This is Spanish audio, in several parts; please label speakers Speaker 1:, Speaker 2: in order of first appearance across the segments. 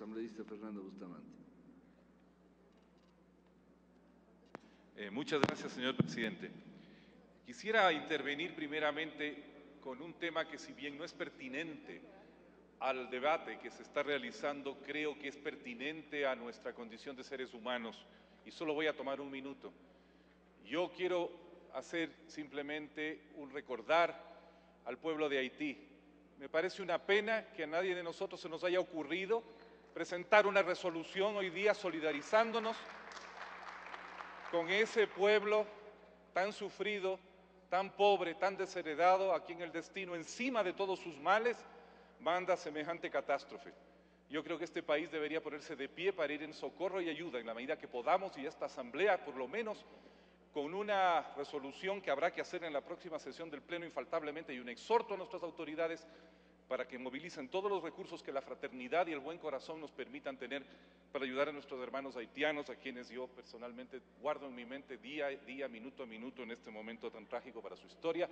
Speaker 1: asambleísta Fernando Bustamante.
Speaker 2: Muchas gracias, señor presidente. Quisiera intervenir primeramente con un tema que, si bien no es pertinente al debate que se está realizando, creo que es pertinente a nuestra condición de seres humanos, y solo voy a tomar un minuto. Yo quiero hacer simplemente un recordar al pueblo de Haití. Me parece una pena que a nadie de nosotros se nos haya ocurrido presentar una resolución hoy día solidarizándonos con ese pueblo tan sufrido, tan pobre, tan desheredado, a quien el destino, encima de todos sus males, manda semejante catástrofe. Yo creo que este país debería ponerse de pie para ir en socorro y ayuda en la medida que podamos, y esta asamblea, por lo menos, con una resolución que habrá que hacer en la próxima sesión del Pleno infaltablemente, y un exhorto a nuestras autoridades para que movilicen todos los recursos que la fraternidad y el buen corazón nos permitan tener para ayudar a nuestros hermanos haitianos, a quienes yo personalmente guardo en mi mente día a día, minuto a minuto, en este momento tan trágico para su historia.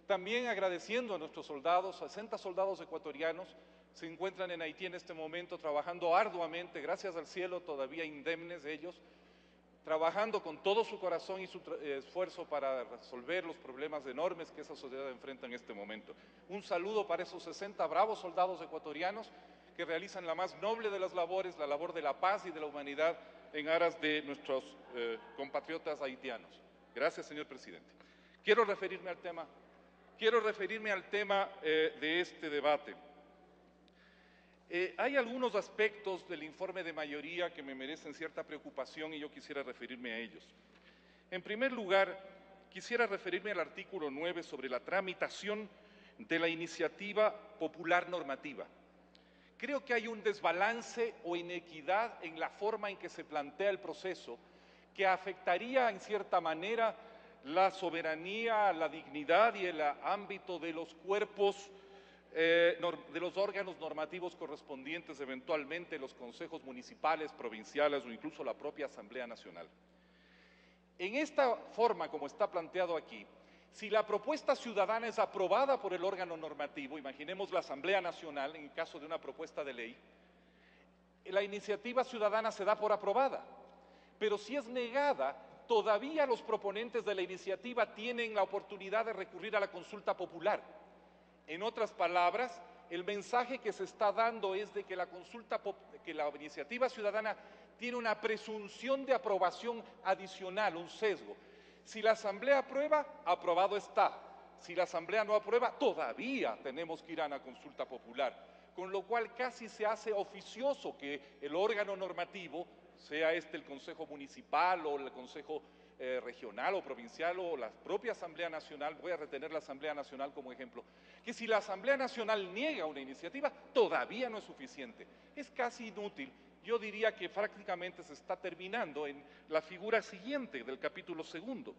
Speaker 2: También agradeciendo a nuestros soldados, 60 soldados ecuatorianos se encuentran en Haití en este momento trabajando arduamente, gracias al cielo, todavía indemnes ellos, trabajando con todo su corazón y su esfuerzo para resolver los problemas enormes que esa sociedad enfrenta en este momento. Un saludo para esos 60 bravos soldados ecuatorianos que realizan la más noble de las labores, la labor de la paz y de la humanidad en aras de nuestros compatriotas haitianos. Gracias, señor presidente. Quiero referirme al tema de este debate. Hay algunos aspectos del informe de mayoría que me merecen cierta preocupación y yo quisiera referirme a ellos. En primer lugar, quisiera referirme al artículo 9 sobre la tramitación de la iniciativa popular normativa. Creo que hay un desbalance o inequidad en la forma en que se plantea el proceso que afectaría en cierta manera la soberanía, la dignidad y el ámbito de los cuerpos de los órganos normativos correspondientes, eventualmente los consejos municipales, provinciales o incluso la propia Asamblea Nacional. En esta forma, como está planteado aquí, si la propuesta ciudadana es aprobada por el órgano normativo, imaginemos la Asamblea Nacional en el caso de una propuesta de ley, la iniciativa ciudadana se da por aprobada, pero si es negada, todavía los proponentes de la iniciativa tienen la oportunidad de recurrir a la consulta popular. En otras palabras, el mensaje que se está dando es de que la iniciativa ciudadana tiene una presunción de aprobación adicional, un sesgo. Si la Asamblea aprueba, aprobado está. Si la Asamblea no aprueba, todavía tenemos que ir a una consulta popular. Con lo cual casi se hace oficioso que el órgano normativo, sea este el Consejo Municipal o el Consejo regional o provincial o la propia Asamblea Nacional, voy a retener la Asamblea Nacional como ejemplo, que si la Asamblea Nacional niega una iniciativa, todavía no es suficiente. Es casi inútil. Yo diría que prácticamente se está terminando en la figura siguiente del capítulo segundo,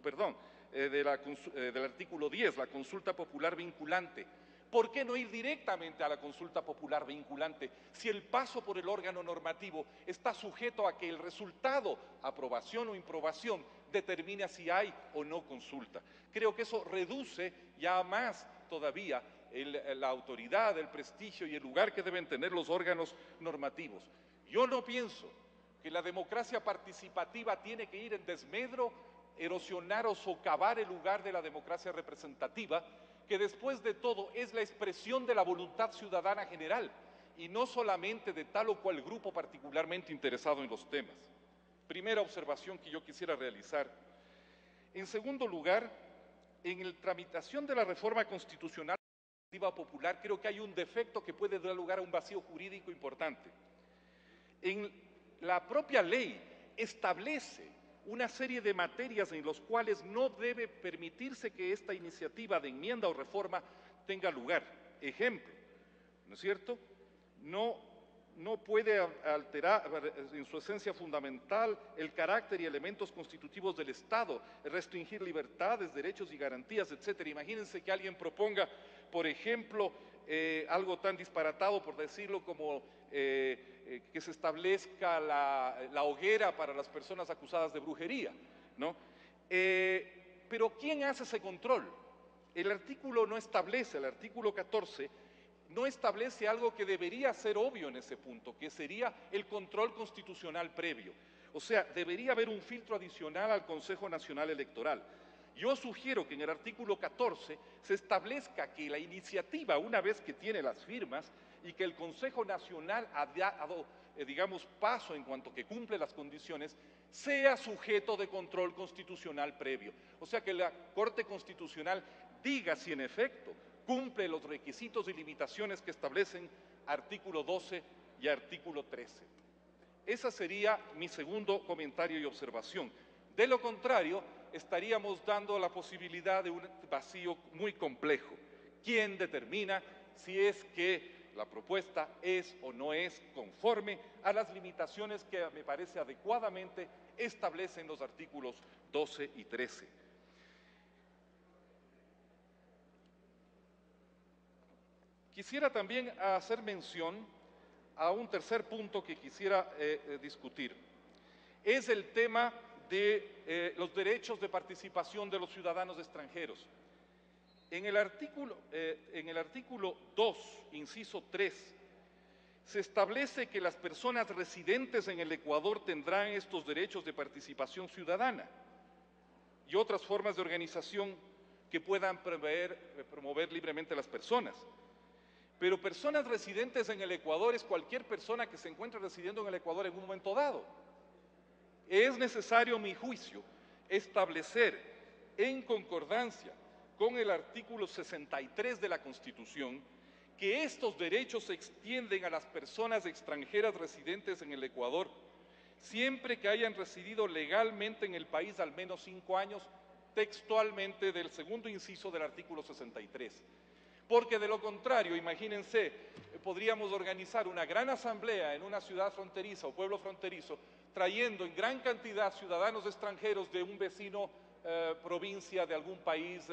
Speaker 2: del artículo 10, la consulta popular vinculante. ¿Por qué no ir directamente a la consulta popular vinculante si el paso por el órgano normativo está sujeto a que el resultado, aprobación o improbación, determine si hay o no consulta? Creo que eso reduce ya más todavía la autoridad, el prestigio y el lugar que deben tener los órganos normativos. Yo no pienso que la democracia participativa tiene que ir en desmedro, erosionar o socavar el lugar de la democracia representativa, que después de todo es la expresión de la voluntad ciudadana general y no solamente de tal o cual grupo particularmente interesado en los temas. Primera observación que yo quisiera realizar. En segundo lugar, en la tramitación de la reforma constitucional popular, creo que hay un defecto que puede dar lugar a un vacío jurídico importante. En la propia ley establece una serie de materias en las cuales no debe permitirse que esta iniciativa de enmienda o reforma tenga lugar. Ejemplo, ¿no es cierto? No puede alterar en su esencia fundamental el carácter y elementos constitutivos del Estado, restringir libertades, derechos y garantías, etcétera. Imagínense que alguien proponga, por ejemplo, algo tan disparatado, por decirlo, como que se establezca la hoguera para las personas acusadas de brujería, ¿no? Pero ¿quién hace ese control? El artículo no establece, el artículo 14 no establece algo que debería ser obvio en ese punto, que sería el control constitucional previo. O sea, debería haber un filtro adicional al Consejo Nacional Electoral. Yo sugiero que en el artículo 14 se establezca que la iniciativa, una vez que tiene las firmas y que el Consejo Nacional ha dado, digamos, paso en cuanto que cumple las condiciones, sea sujeto de control constitucional previo. O sea, que la Corte Constitucional diga si en efecto cumple los requisitos y limitaciones que establecen artículo 12 y artículo 13. Ese sería mi segundo comentario y observación. De lo contrario, estaríamos dando la posibilidad de un vacío muy complejo. ¿Quién determina si es que la propuesta es o no es conforme a las limitaciones que me parece adecuadamente establecen los artículos 12 y 13? Quisiera también hacer mención a un tercer punto que quisiera discutir. Es el tema de los derechos de participación de los ciudadanos extranjeros. En el artículo 2, inciso 3, se establece que las personas residentes en el Ecuador tendrán estos derechos de participación ciudadana y otras formas de organización que puedan promover libremente las personas. Pero personas residentes en el Ecuador es cualquier persona que se encuentre residiendo en el Ecuador en un momento dado. Es necesario, a mi juicio, establecer en concordancia con el artículo 63 de la Constitución que estos derechos se extienden a las personas extranjeras residentes en el Ecuador siempre que hayan residido legalmente en el país al menos 5 años, textualmente del segundo inciso del artículo 63. Porque de lo contrario, imagínense, podríamos organizar una gran asamblea en una ciudad fronteriza o pueblo fronterizo, trayendo en gran cantidad ciudadanos extranjeros de un vecino provincia de algún país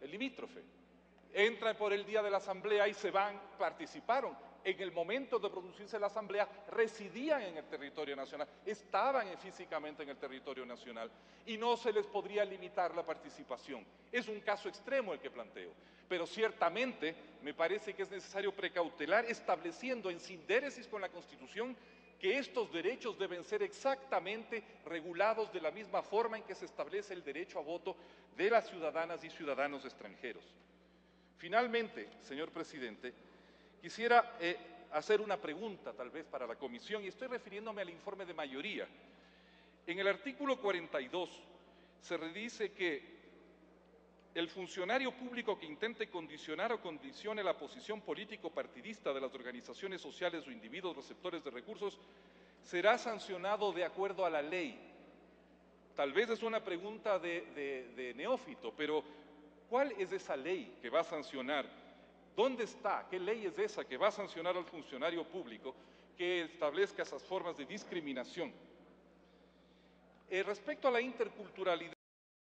Speaker 2: limítrofe. Entran por el día de la asamblea y se van, participaron. En el momento de producirse la asamblea, residían en el territorio nacional, estaban físicamente en el territorio nacional y no se les podría limitar la participación. Es un caso extremo el que planteo, pero ciertamente me parece que es necesario precautelar, estableciendo en sindéresis con la Constitución que estos derechos deben ser exactamente regulados de la misma forma en que se establece el derecho a voto de las ciudadanas y ciudadanos extranjeros. Finalmente, señor presidente, quisiera hacer una pregunta tal vez para la comisión y estoy refiriéndome al informe de mayoría. En el artículo 42 se dice que el funcionario público que intente condicionar o condicione la posición político-partidista de las organizaciones sociales o individuos receptores de recursos será sancionado de acuerdo a la ley. Tal vez es una pregunta de neófito, pero ¿cuál es esa ley que va a sancionar? ¿Dónde está? ¿Qué ley es esa que va a sancionar al funcionario público que establezca esas formas de discriminación? Respecto a la interculturalidad,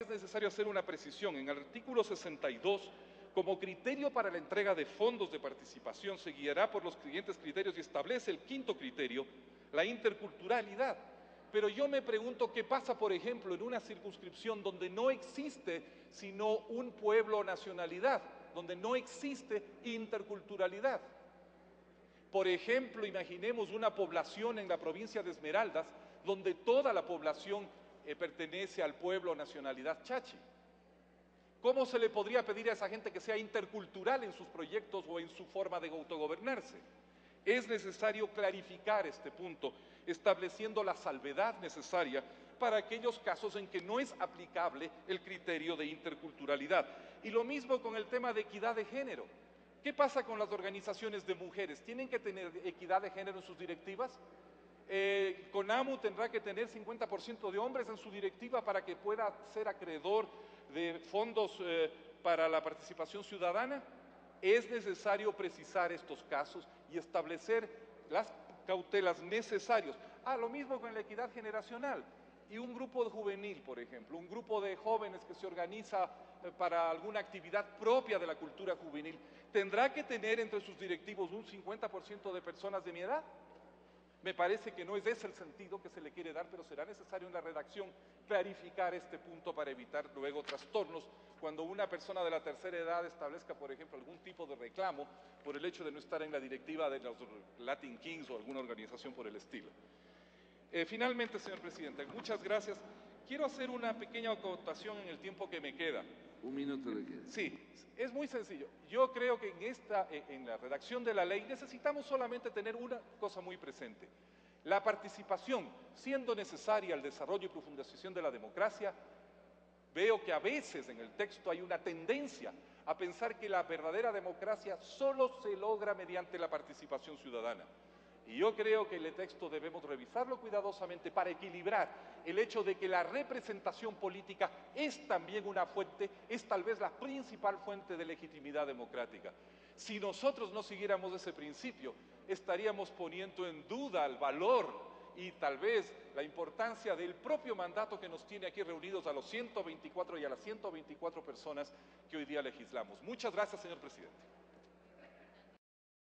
Speaker 2: es necesario hacer una precisión. En el artículo 62, como criterio para la entrega de fondos de participación, se guiará por los siguientes criterios y establece el quinto criterio, la interculturalidad. Pero yo me pregunto qué pasa, por ejemplo, en una circunscripción donde no existe sino un pueblo o nacionalidad, donde no existe interculturalidad. Por ejemplo, imaginemos una población en la provincia de Esmeraldas, donde toda la población pertenece al pueblo o nacionalidad chachi. ¿Cómo se le podría pedir a esa gente que sea intercultural en sus proyectos o en su forma de autogobernarse? Es necesario clarificar este punto, estableciendo la salvedad necesaria para aquellos casos en que no es aplicable el criterio de interculturalidad. Y lo mismo con el tema de equidad de género. ¿Qué pasa con las organizaciones de mujeres? ¿Tienen que tener equidad de género en sus directivas? CONAMU tendrá que tener 50% de hombres en su directiva para que pueda ser acreedor de fondos para la participación ciudadana. Es necesario precisar estos casos y establecer las cautelas necesarias. Lo mismo con la equidad generacional. Y un grupo juvenil, por ejemplo, un grupo de jóvenes que se organiza para alguna actividad propia de la cultura juvenil, ¿tendrá que tener entre sus directivos un 50% de personas de mi edad? Me parece que no es ese el sentido que se le quiere dar, pero será necesario en la redacción clarificar este punto para evitar luego trastornos cuando una persona de la tercera edad establezca, por ejemplo, algún tipo de reclamo por el hecho de no estar en la directiva de los Latin Kings o alguna organización por el estilo. Finalmente, señor presidente, muchas gracias. Quiero hacer una pequeña acotación en el tiempo que me queda.
Speaker 1: Un minuto le queda.
Speaker 2: Sí, es muy sencillo. Yo creo que en la redacción de la ley necesitamos solamente tener una cosa muy presente. La participación, siendo necesaria al desarrollo y profundización de la democracia, veo que a veces en el texto hay una tendencia a pensar que la verdadera democracia solo se logra mediante la participación ciudadana. Y yo creo que el texto debemos revisarlo cuidadosamente para equilibrar el hecho de que la representación política es también una fuente, es tal vez la principal fuente de legitimidad democrática. Si nosotros no siguiéramos ese principio, estaríamos poniendo en duda el valor y tal vez la importancia del propio mandato que nos tiene aquí reunidos a los 124 y a las 124 personas que hoy día legislamos. Muchas gracias, señor presidente.